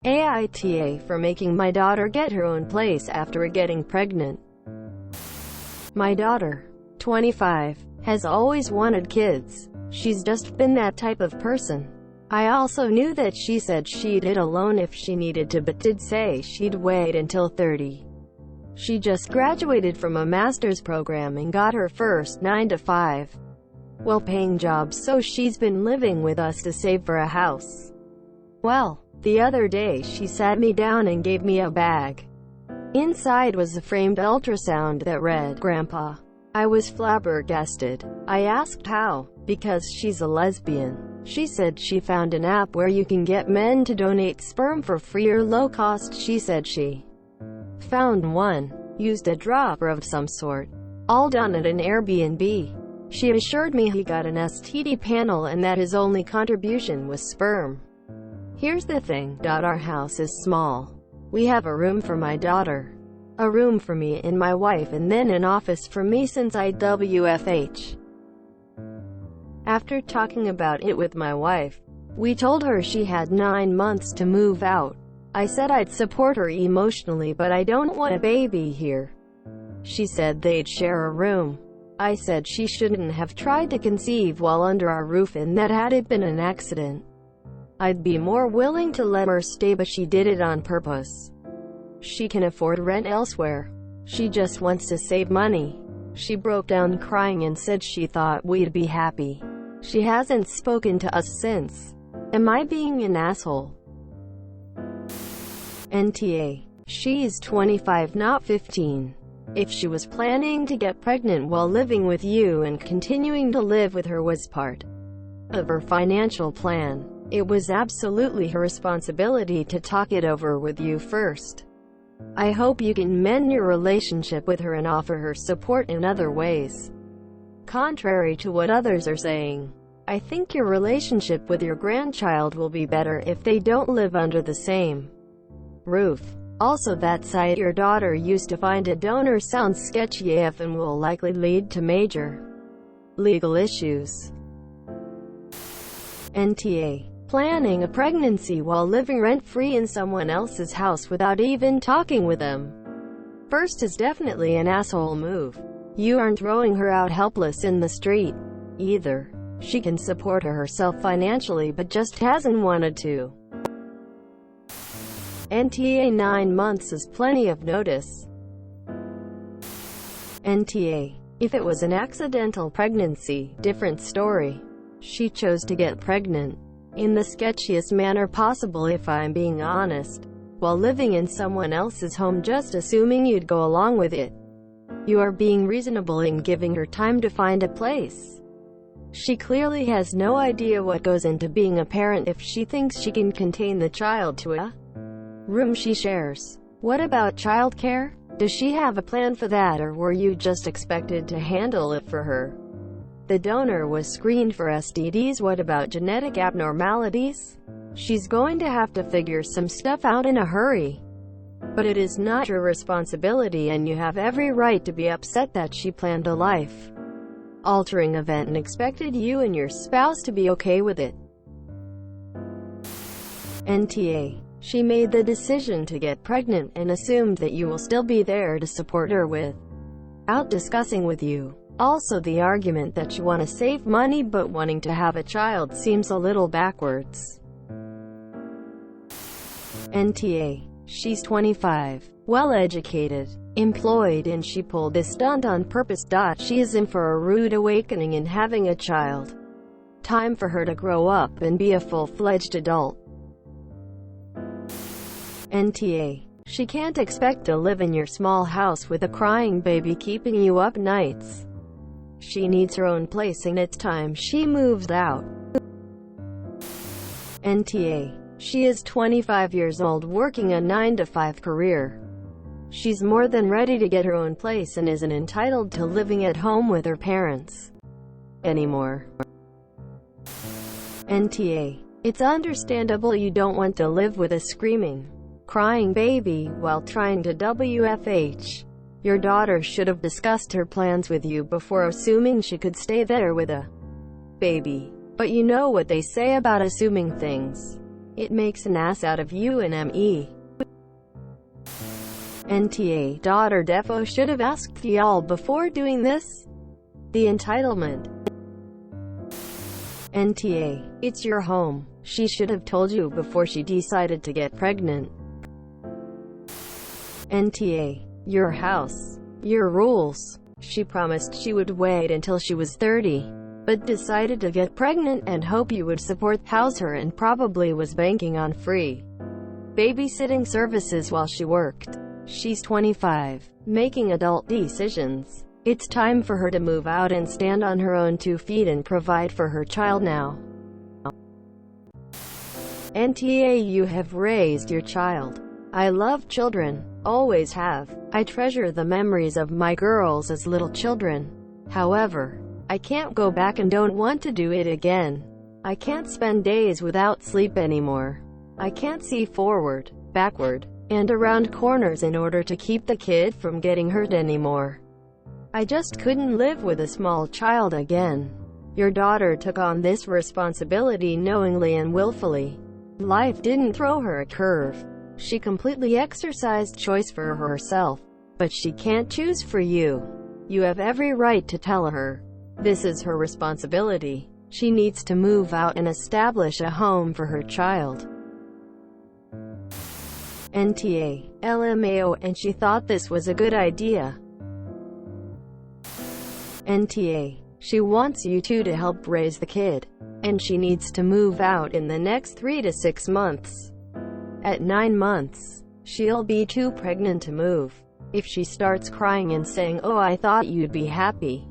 AITA for making my daughter get her own place after getting pregnant. My daughter, 25, has always wanted kids. She's just been that type of person. I also knew that she said she'd it alone if she needed to, but did say she'd wait until 30. She just graduated from a master's program and got her first 9-to-5, well-paying job, so she's been living with us to save for a house. Well, the other day she sat me down and gave me a bag. Inside was a framed ultrasound that read, "Grandpa." I was flabbergasted. I asked how, because she's a lesbian. She said she found an app where you can get men to donate sperm for free or low cost. She said she found one, used a dropper of some sort, all done at an Airbnb. She assured me he got an STD panel and that his only contribution was sperm. Here's the thing, our house is small. We have a room for my daughter, a room for me and my wife, and then an office for me since IWFH. After talking about it with my wife, we told her she had 9 months to move out. I said I'd support her emotionally, but I don't want a baby here. She said they'd share a room. I said she shouldn't have tried to conceive while under our roof and that had it been an accident, I'd be more willing to let her stay, but she did it on purpose. She can afford rent elsewhere. She just wants to save money. She broke down crying and said she thought we'd be happy. She hasn't spoken to us since. Am I being an asshole? NTA. She is 25, not 15. If she was planning to get pregnant while living with you and continuing to live with her was part of her financial plan, it was absolutely her responsibility to talk it over with you first. I hope you can mend your relationship with her and offer her support in other ways. Contrary to what others are saying, I think your relationship with your grandchild will be better if they don't live under the same roof. Also, that site your daughter used to find a donor sounds sketchy AF and will likely lead to major legal issues. NTA. Planning a pregnancy while living rent-free in someone else's house without even talking with them first is definitely an asshole move. You aren't throwing her out helpless in the street, either. She can support herself financially but just hasn't wanted to. NTA. 9 months is plenty of notice. NTA. If it was an accidental pregnancy, different story. She chose to get pregnant in the sketchiest manner possible, if I'm being honest, while living in someone else's home, just assuming you'd go along with it. You are being reasonable in giving her time to find a place. She clearly has no idea what goes into being a parent if she thinks she can contain the child to a room she shares. What about childcare? Does she have a plan for that, or were you just expected to handle it for her? The donor was screened for STDs. What about genetic abnormalities? She's going to have to figure some stuff out in a hurry. But it is not your responsibility, and you have every right to be upset that she planned a life-altering event and expected you and your spouse to be okay with it. NTA. She made the decision to get pregnant and assumed that you will still be there to support her without discussing with you. Also, the argument that you want to save money but wanting to have a child seems a little backwards. NTA. She's 25, well-educated, employed, and she pulled this stunt on purpose. She is in for a rude awakening in having a child. Time for her to grow up and be a full-fledged adult. NTA. She can't expect to live in your small house with a crying baby keeping you up nights. She needs her own place, and it's time she moved out. NTA. She is 25 years old, working a 9-to-5 career. She's more than ready to get her own place and isn't entitled to living at home with her parents anymore. NTA. It's understandable you don't want to live with a screaming, crying baby while trying to WFH. Your daughter should have discussed her plans with you before assuming she could stay there with a baby. But you know what they say about assuming things. It makes an ass out of you and me. NTA daughter defo should have asked y'all before doing this. The entitlement. NTA, it's your home. She should have told you before she decided to get pregnant. NTA, your house, your rules. She promised she would wait until she was 30, but decided to get pregnant and hope you would house her and probably was banking on free babysitting services while she worked. She's 25, making adult decisions. It's time for her to move out and stand on her own 2 feet and provide for her child now. NTA, you have raised your child. I love children, always have. I treasure the memories of my girls as little children. However, I can't go back and don't want to do it again. I can't spend days without sleep anymore. I can't see forward, backward, and around corners in order to keep the kid from getting hurt anymore. I just couldn't live with a small child again. Your daughter took on this responsibility knowingly and willfully. Life didn't throw her a curve. She completely exercised choice for herself. But she can't choose for you. You have every right to tell her. This is her responsibility. She needs to move out and establish a home for her child. NTA, LMAO, and she thought this was a good idea. NTA, she wants you two to help raise the kid, and she needs to move out in the next 3 to 6 months. At 9 months, she'll be too pregnant to move. If she starts crying and saying, "Oh, I thought you'd be happy,"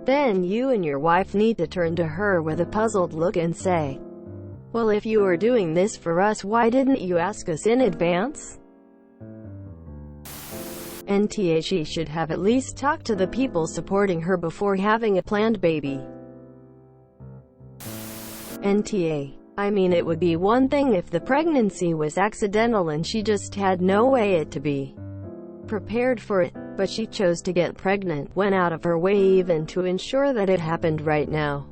then you and your wife need to turn to her with a puzzled look and say, "Well, if you were doing this for us, why didn't you ask us in advance?" NTA, she should have at least talked to the people supporting her before having a planned baby. NTA, I mean, it would be one thing if the pregnancy was accidental and she just had no way to be prepared for it, but she chose to get pregnant, went out of her way even to ensure that it happened right now.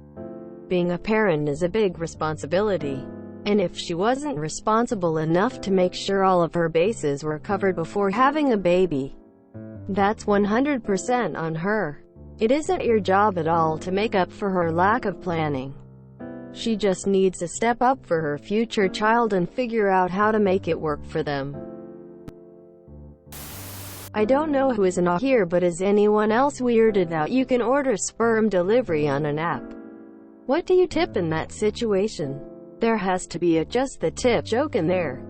Being a parent is a big responsibility, and if she wasn't responsible enough to make sure all of her bases were covered before having a baby, that's 100% on her. It isn't your job at all to make up for her lack of planning. She just needs to step up for her future child and figure out how to make it work for them. I don't know who isn't here, but is anyone else weirded out you can order sperm delivery on an app? What do you tip in that situation? There has to be just the tip joke in there.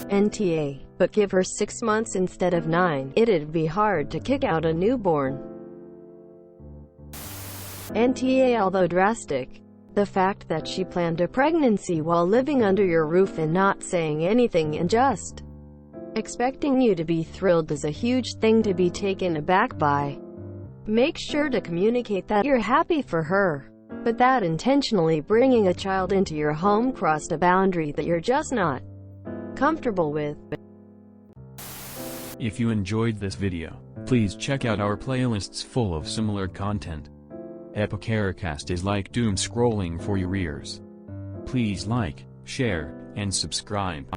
NTA, but give her 6 months instead of 9. It'd be hard to kick out a newborn. NTA, although drastic, the fact that she planned a pregnancy while living under your roof and not saying anything and just expecting you to be thrilled is a huge thing to be taken aback by. Make sure to communicate that you're happy for her, but that intentionally bringing a child into your home crossed a boundary that you're just not comfortable with. If you enjoyed this video, please check out our playlists full of similar content. AmITheAsshole is like doom scrolling for your ears. Please like, share, and subscribe.